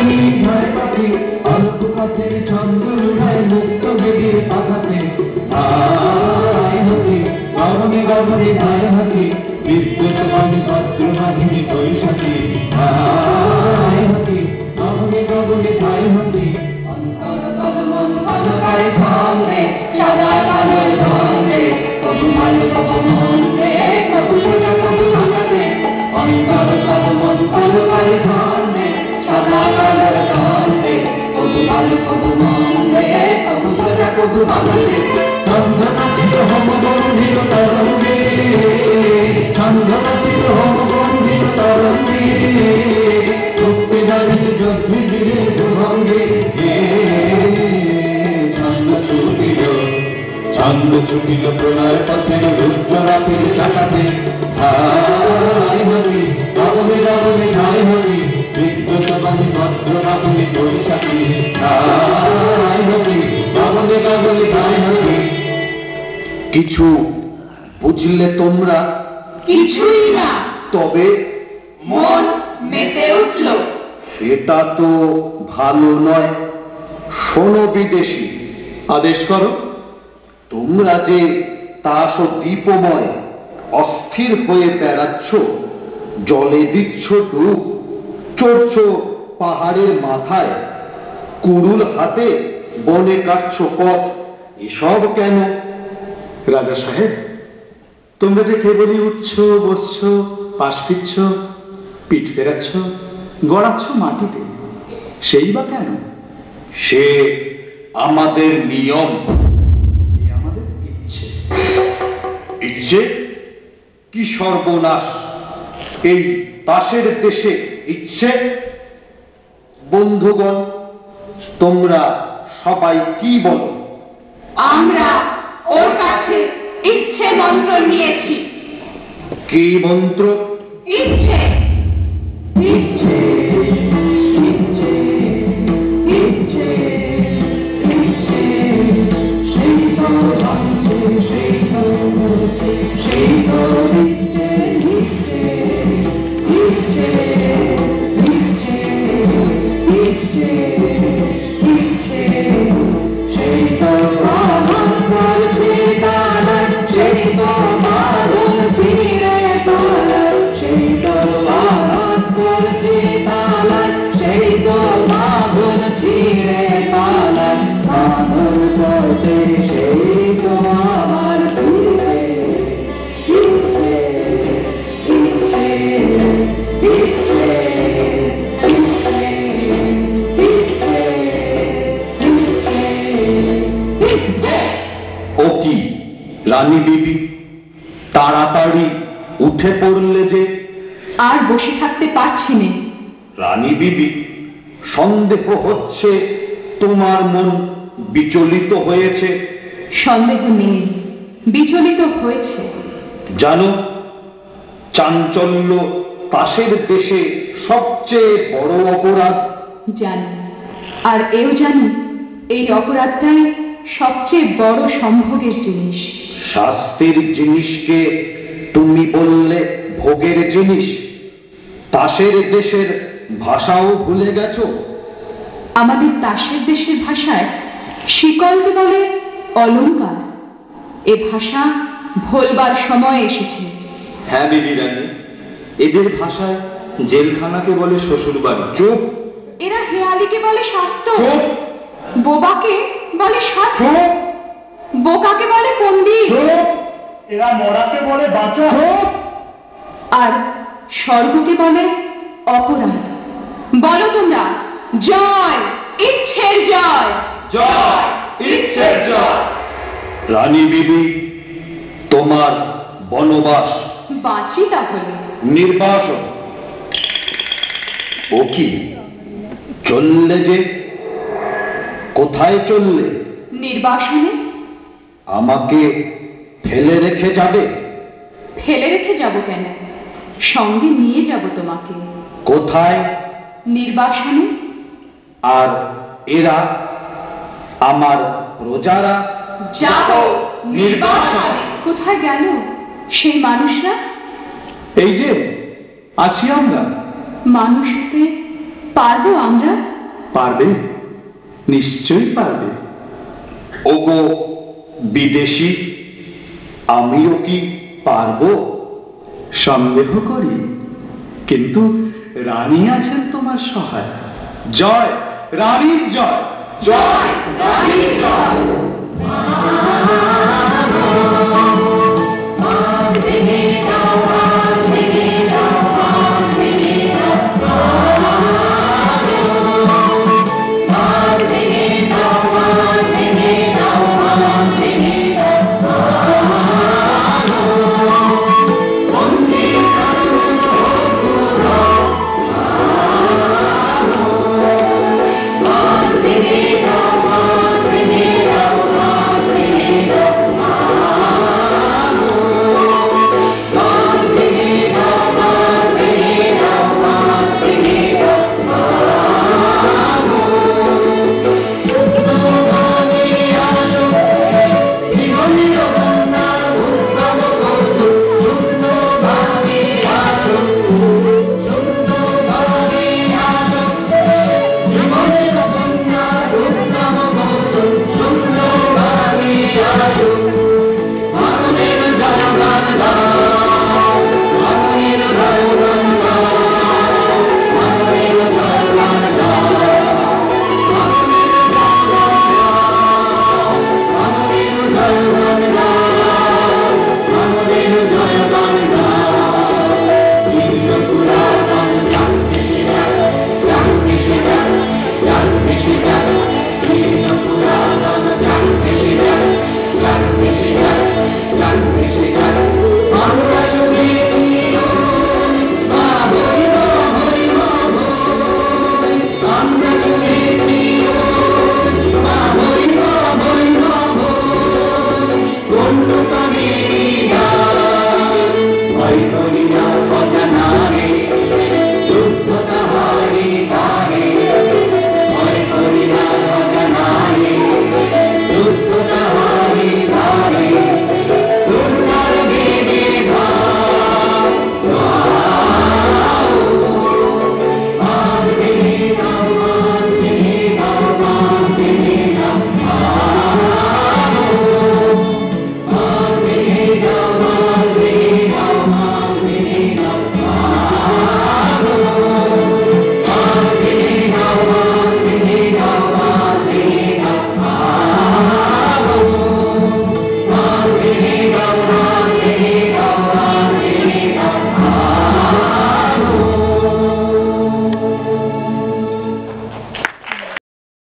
নিঘায় পাখি অল্প কাছে চন্দ্রুড়ায় মুক্ত বেগে পাখাতে আয় হাতি গগনে গগনে ধায় হাতি বিদ্যুৎ বাণী বজ্রবাহিনী বৈশাখী আয় হাতি গগনে গগনে ধায় হাতি অন্তর তলমন ভালকায় ভাঙে সাদা কালোর ভাঙে কবু ভালো কবু মনে কবু সোজা কবু ভাঙাতে অন্তর তলমন ভালকায় ভাঙে সাদা কালোর ভাঙে কবু ভালো কবু মনে কবু সোজা কবু ভাঙাতে ছন্দনাচিত হোম গম্ভীর তরঙ্গে ছন্দনাচিত হোম গম্ভীর তরঙ্গে রূপে দাঁড়িয়ে যজ্ঞে ধীরে ভঙ্গে ছন্দ ছুটিল প্রণয় পথের রুদ্র রাতের চাকাতে হায় হরি গগনে গগনে হায় হরি বিদ্যুৎ বাণী বজ্রবাহিনী বৈশাখী হায় হরি গগনে গগনে হায় হরি। কিছু বুঝলে তোমরা? কিছুই না। তবে মন মেতে উঠল। সেটা তো ভালো নয়। শোনো বিদেশি, আদেশ করো। তোমরা যে তাস ও দীপময় অস্থির হয়ে বেড়াচ্ছ, জলে দিচ্ছ ডুব, চড়ছ পাহাড়ের মাথায়, কুড়ুল হাতে বনে কাটছ পথ, এসব কেন? রাজা সাহেব, তোমরা যে কেবলই উঠছ, বসছ, পাশ ফিরছ, পিঠ ফেরাচ্ছ, গড়াচ্ছ মাটিতে, সেই বা কেন? সে আমাদের নিয়ম। আমাদের ইচ্ছে। ইচ্ছে? কি সর্বনাশ! এই তাসের দেশে ইচ্ছে? বন্ধুগণ, তোমরা সবাই কি বলো? আমরা ওর কাছে ইচ্ছে মন্ত্র নিয়েছি। কি মন্ত্র? ইচ্ছে। ইচ্ছে ইচ্ছে ইচ্ছে ইচ্ছে, সেই তো ভাবছে, সেই তো বলছে, সেই তো ইচ্ছে ইচ্ছে ইচ্ছে ইচ্ছে ইচ্ছে ইচ্ছে, সেই তো আহ্বান করছে তারা, সেই তো বারণ ফিরে তারা, সেই তো আহ্বান করছে তারা, সেই তো বারণ ফিরে তারা, বারণ করছে সেই তো আমার ফিরে। ইচ্ছে ইচ্ছে ইচ্ছে ইচ্ছে ইচ্ছে। ও কি রানী বিবি, তাড়াতাড়ি উঠে পড়লে যে? আর বসে থাকতে পারছি না। রানী বিবি, সন্দেহ হচ্ছে তোমার মন বিচলিত হয়েছে। সন্দেহ নেই, বিচলিত হয়েছে। জানো, চাঞ্চল্য তাসের দেশে সবচেয়ে বড় অপরাধ। জানি, আর এও জানি এই অপরাধটাই সবচেয়ে বড় সম্ভোগের জিনিস। শাস্তির জিনিসকে তুমি বললে ভোগের জিনিস। তাসের দেশের ভাষাও ভুলে গেছো? আমাদের তাসের দেশের ভাষায় শিকলকে বলে অলংকার। এ ভাষা ভোলবার সময় এসেছে। হ্যাঁ বিবি রানী, এদের ভাষায় জেলখানাকে বলে শ্বশুর বাড়ি। চুপ! এরা হেয়ালিকে বলে শাস্ত্র, চুপ! বোবাকে বলে শাস্ত্র, চুপ! বোকাকে বলে পণ্ডিত, চুপ! এরা মরাকে বলে বাঁচা। চুপ! আর স্বর্গকে বলে অপরাধ। বলো তোমরা, জয় ইচ্ছের জয়। জয় ইচ্ছের জয়। রানী বিবি, তোমার বনবাস বাঁচি তাহলে। নির্বাসন। ও কি, চললে যে? কোথায় চললে? নির্বাসনে। আমাকে ফেলে রেখে যাবে? ফেলে রেখে যাব কেন? সঙ্গে নিয়ে যাব তোমাকে। কোথায়? নির্বাসনে। আর এরা, আমার প্রজারা? যাব নির্বাসনে। কোথায় গেল সেই মানুষরা? এই যে আছি আমরা। মানুষ হতে পারবো আমরা? পারবে, নিশ্চয়ই পারবে। ওগো বিদেশি, আমিও কি পারবো? সন্দেহ করি, কিন্তু রানী আছেন তোমার সহায়। জয় রানীর জয়, জয় রানীর জয়।